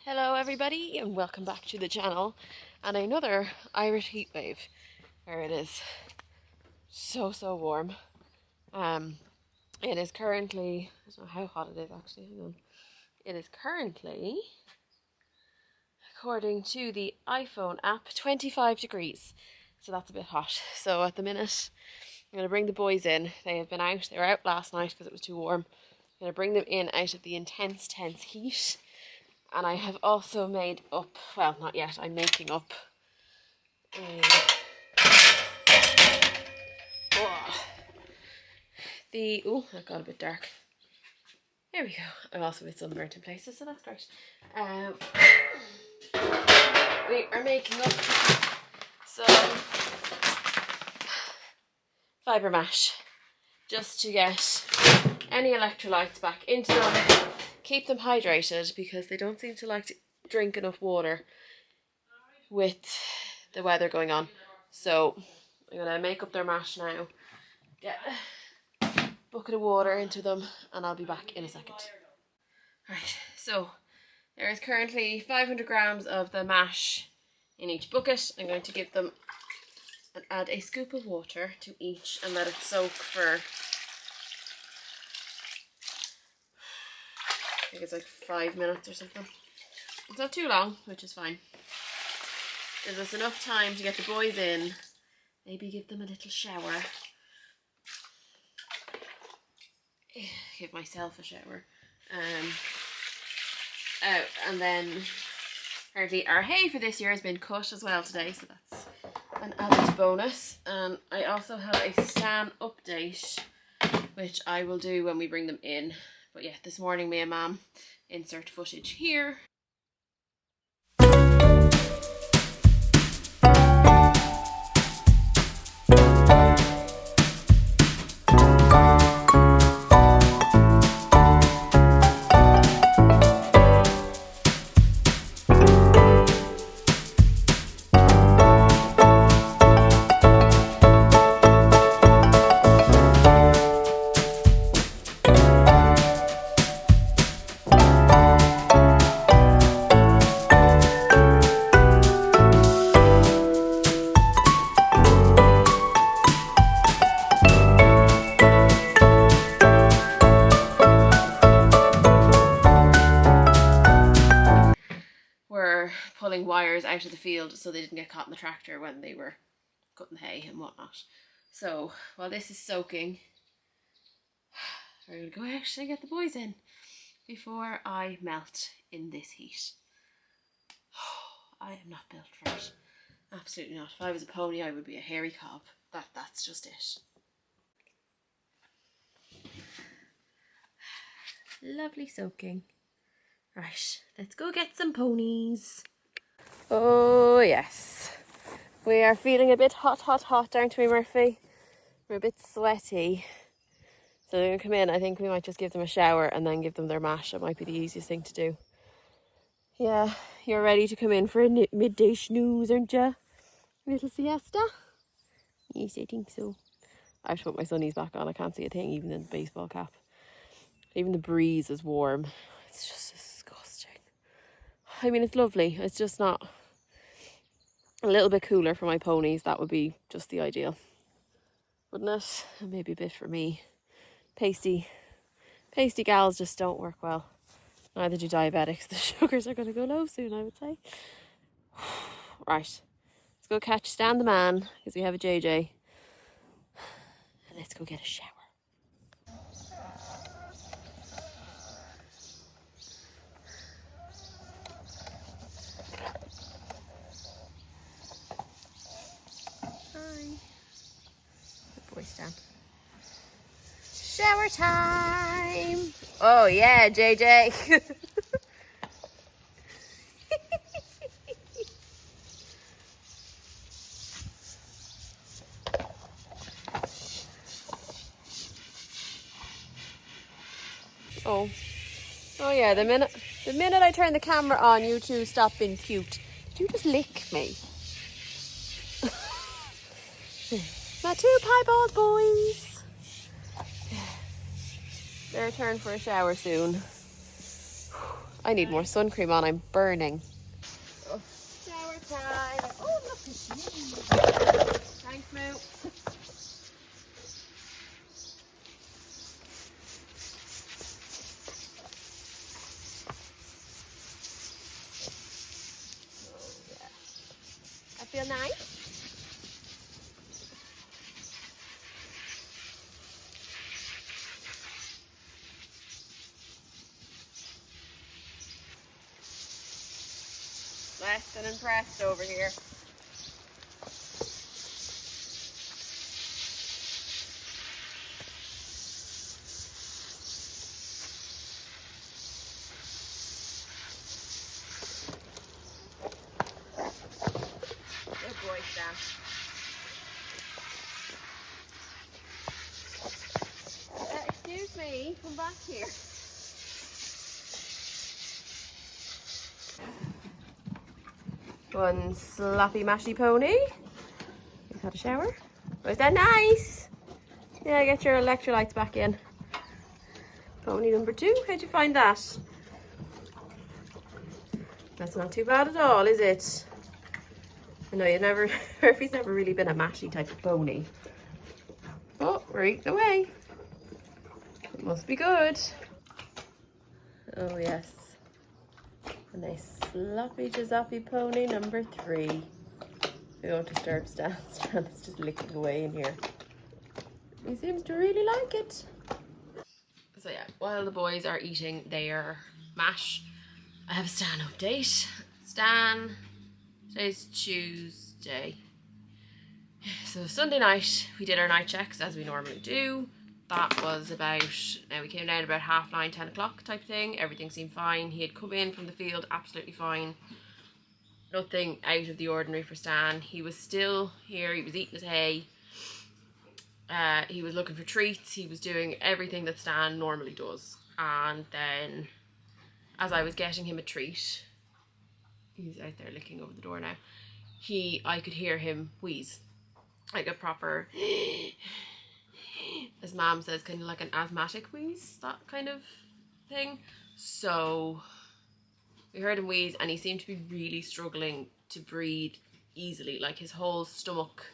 Hello everybody and welcome back to the channel and another Irish heatwave where it is so warm. It is currently, I don't know how hot it is actually, hang on. It is currently, according to the iPhone app, 25 degrees. So that's a bit hot. So at the minute I'm going to bring the boys in. They have been out, they were out last night because it was too warm. I'm going to bring them in out of the intense heat. And I have also made up, well, not yet, I'm making up that got a bit dark. There we go. I'm also a bit sunburnt in places, so that's great. We are making up some fibre mash just to get any electrolytes back into them. Keep them hydrated because they don't seem to like to drink enough water with the weather going on. So I'm going to make up their mash now, get a bucket of water into them, and I'll be back in a second. Right, so there is currently 500 grams of the mash in each bucket. I'm going to give them and add a scoop of water to each and let it soak for, I think it's like 5 minutes or something. It's not too long, which is fine. Gives us enough time to get the boys in, maybe give them a little shower. Give myself a shower. And then apparently our hay for this year has been cut as well today, so that's an added bonus. And I also have a Stan update, which I will do when we bring them in. But yeah, this morning me and Mum insert footage here. Pulling wires out of the field so they didn't get caught in the tractor when they were cutting hay and whatnot. So while this is soaking, we're going to go out and get the boys in before I melt in this heat. I am not built for it. Absolutely not. If I was a pony, I would be a hairy cob. That's just it. Lovely soaking. Right, let's go get some ponies. Oh yes, we are feeling a bit hot, aren't we, Murphy? We're a bit sweaty. So they're going to come in. I think we might just give them a shower and then give them their mash. It might be the easiest thing to do. Yeah, you're ready to come in for a midday snooze, aren't you? A little siesta? Yes, I think so. I have to put my sunnies back on. I can't see a thing even in the baseball cap. Even the breeze is warm. It's just disgusting. I mean, it's lovely. It's just not a little bit cooler for my ponies. That would be just the ideal, wouldn't it? And maybe a bit for me. Pasty gals just don't work well. Neither do diabetics. The sugars are going to go low soon, I would say. Right, let's go catch Stan the man because we have a JJ. And let's go get a shower. Good boy, Stan. Shower time! Oh yeah, JJ! Oh yeah, the minute I turn the camera on, you two stop being cute. Did you just lick me? My two piebald boys. Their turn for a shower soon. I need more sun cream on, I'm burning. Oh, shower time. Oh, look at you. Thanks, Moo. I feel nice. Less than impressed over here. Good boy, Stan. Excuse me, come back here. One sloppy mashy pony. He's had a shower. Was that nice? Yeah, get your electrolytes back in. Pony number 2, how'd you find that? That's not too bad at all, is it? I know Murphy's never really been a mashy type of pony. Oh, we're eating away. It must be good. Oh yes. A nice sloppy jazoppy pony number 3. We won't disturb Stan. Stan is just licking away in here. He seems to really like it. So yeah, while the boys are eating their mash, I have a Stan update. Stan, today's Tuesday. So Sunday night, we did our night checks as we normally do. That was about, we came down about 9:30, 10 o'clock type thing. Everything seemed fine. He had come in from the field absolutely fine. Nothing out of the ordinary for Stan. He was still here. He was eating his hay. He was looking for treats. He was doing everything that Stan normally does. And then, as I was getting him a treat, he's out there licking over the door now. I could hear him wheeze, like a proper, as Mom says, kind of like an asthmatic wheeze, that kind of thing. So we heard him wheeze, and he seemed to be really struggling to breathe easily. Like his whole stomach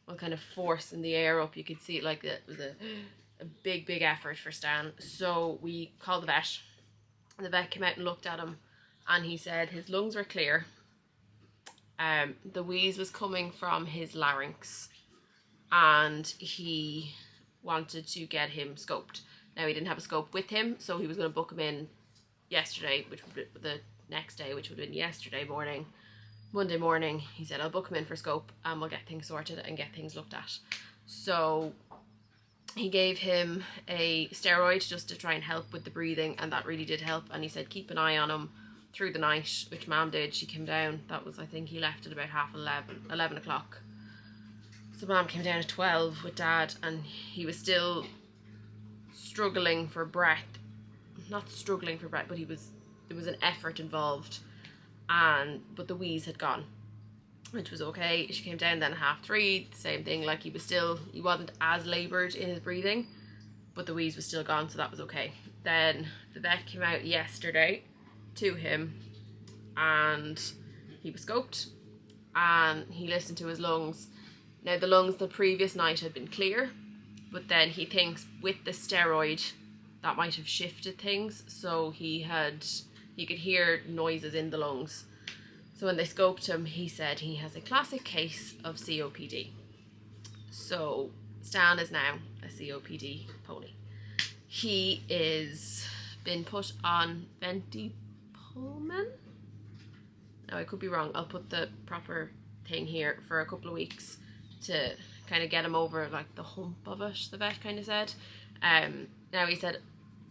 was kind of forcing the air up. You could see it, like it was a big effort for Stan. So we called the vet. The vet came out and looked at him, and he said his lungs were clear. The wheeze was coming from his larynx, and he wanted to get him scoped. Now he didn't have a scope with him, so he was going to book him in yesterday, which would be the next day, which would have been yesterday morning. Monday morning, he said, I'll book him in for scope and we'll get things sorted and get things looked at. So he gave him a steroid just to try and help with the breathing, and that really did help. And he said keep an eye on him through the night, which Mom did. She came down, that was, I think he left at about 11 o'clock. So Mom came down at 12 with Dad, and he was still struggling for breath. Not struggling for breath, but there was an effort involved. But the wheeze had gone, which was okay. She came down then at 3:30, same thing, like he wasn't as laboured in his breathing, but the wheeze was still gone, so that was okay. Then the vet came out yesterday to him, and he was scoped, and he listened to his lungs. Now the lungs the previous night had been clear, but then he thinks with the steroid that might have shifted things, so he could hear noises in the lungs. So when they scoped him, he said he has a classic case of COPD. So Stan is now a COPD pony. He is been put on Ventipulmin. Now I could be wrong. I'll put the proper thing here for a couple of weeks to kind of get him over like the hump of it, the vet kind of said. Now he said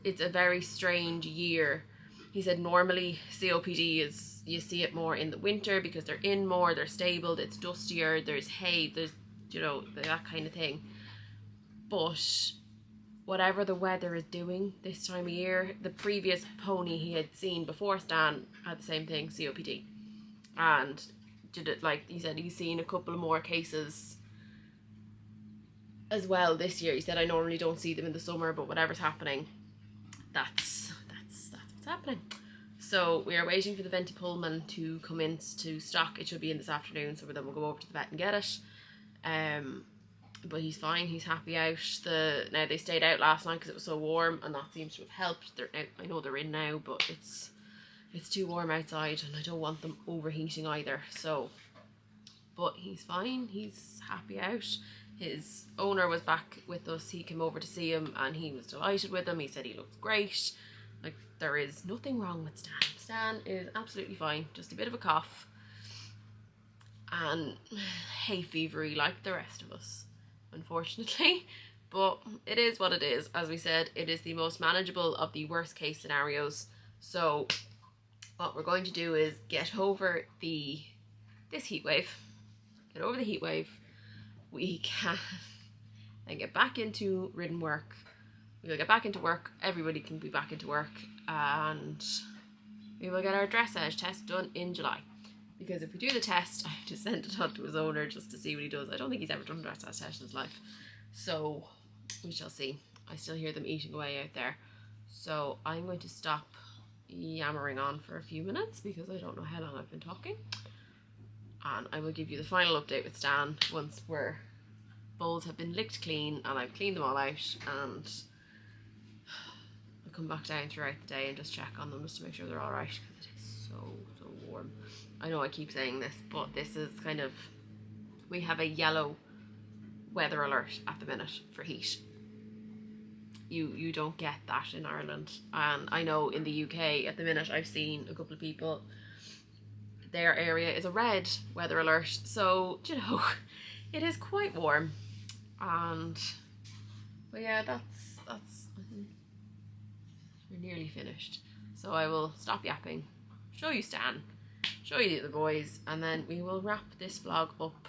it's a very strange year. He said normally COPD is, you see it more in the winter because they're in more, they're stable, it's dustier, there's hay, there's, that kind of thing. But whatever the weather is doing this time of year, the previous pony he had seen before Stan had the same thing, COPD. And did it, like he said, he's seen a couple of more cases as well this year. He said I normally don't see them in the summer, but whatever's happening, that's what's happening. So we are waiting for the Venti Pullman to come in to stock. It should be in this afternoon, so then we'll go over to the vet and get it. But he's fine, he's happy out. Now they stayed out last night because it was so warm, and that seems to have helped. They're out, I know they're in now, but it's too warm outside and I don't want them overheating either. So, but he's fine, he's happy out. His owner was back with us, he came over to see him and he was delighted with him. He said he looks great. Like, there is nothing wrong with Stan. Stan is absolutely fine, just a bit of a cough and hay fevery like the rest of us, unfortunately. But it is what it is. As we said, it is the most manageable of the worst case scenarios. So what we're going to do is get over this heat wave. Get over the heat wave. We can then get back into ridden work. We'll get back into work. Everybody can be back into work, and we will get our dressage test done in July. Because if we do the test, I have to send it on to his owner just to see what he does. I don't think he's ever done a dressage test in his life, so we shall see. I still hear them eating away out there, so I'm going to stop yammering on for a few minutes because I don't know how long I've been talking, and I will give you the final update with Stan once bowls have been licked clean and I've cleaned them all out, and I'll come back down throughout the day and just check on them just to make sure they're alright, because it is so warm. I know I keep saying this, but this is kind of, we have a yellow weather alert at the minute for heat. You don't get that in Ireland, and I know in the UK at the minute I've seen a couple of people, their area is a red weather alert, so you know, it is quite warm. And but yeah, that's we're nearly finished, so I will stop yapping, show you Stan, show you the other boys, and then we will wrap this vlog up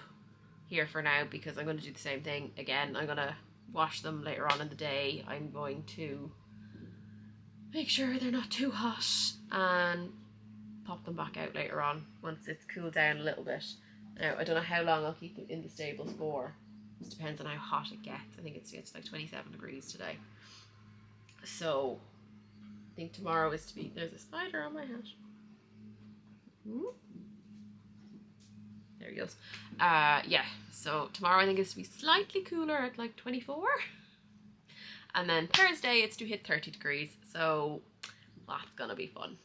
here for now, because I'm going to do the same thing again. I'm going to wash them later on in the day. I'm going to make sure they're not too hot and pop them back out later on once it's cooled down a little bit. Now, I don't know how long I'll keep them in the stables for. It depends on how hot it gets. I think it's like 27 degrees today. So I think tomorrow is to be, there's a spider on my hat. There he goes. Yeah, so tomorrow I think it's to be slightly cooler at like 24. And then Thursday it's to hit 30 degrees. So that's gonna be fun.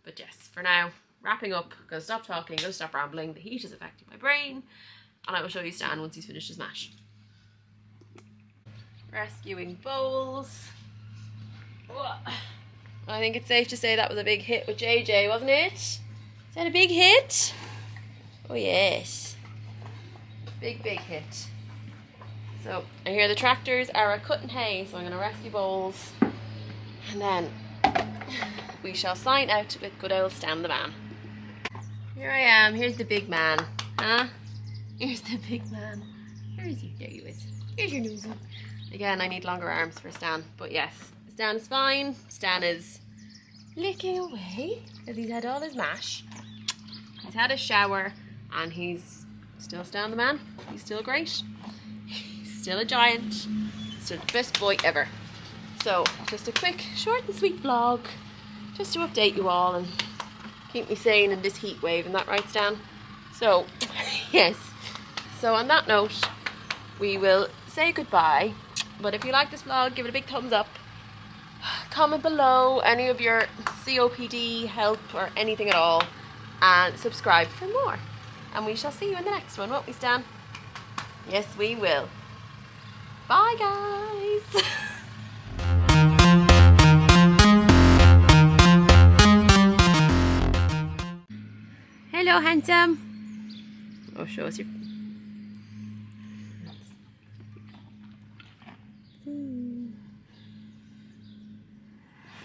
But yes, for now, wrapping up, gonna stop talking, gonna stop rambling. The heat is affecting my brain. And I will show you Stan once he's finished his mash. Rescuing bowls. I think it's safe to say that was a big hit with JJ, wasn't it? Is that a big hit? Oh yes. Big hit. So I hear the tractors are cutting hay, so I'm going to rescue bowls. And then we shall sign out with good old Stan the man. Here I am. Here's the big man. Huh? Here's the big man. Where is he? There he is. Here's your nosy. Again, I need longer arms for Stan. But yes, Stan is fine. Stan is licking away as he's had all his mash. He's had a shower and he's still Stan the man. He's still great. He's still a giant. Still the best boy ever. So just a quick, short and sweet vlog just to update you all and keep me sane in this heat wave. Isn't that right, Stan? So, yes. So on that note, we will say goodbye. But if you like this vlog, give it a big thumbs up. Comment below any of your COPD help or anything at all. And subscribe for more. And we shall see you in the next one, won't we, Stan? Yes, we will. Bye, guys. Hello, handsome. Oh, show us your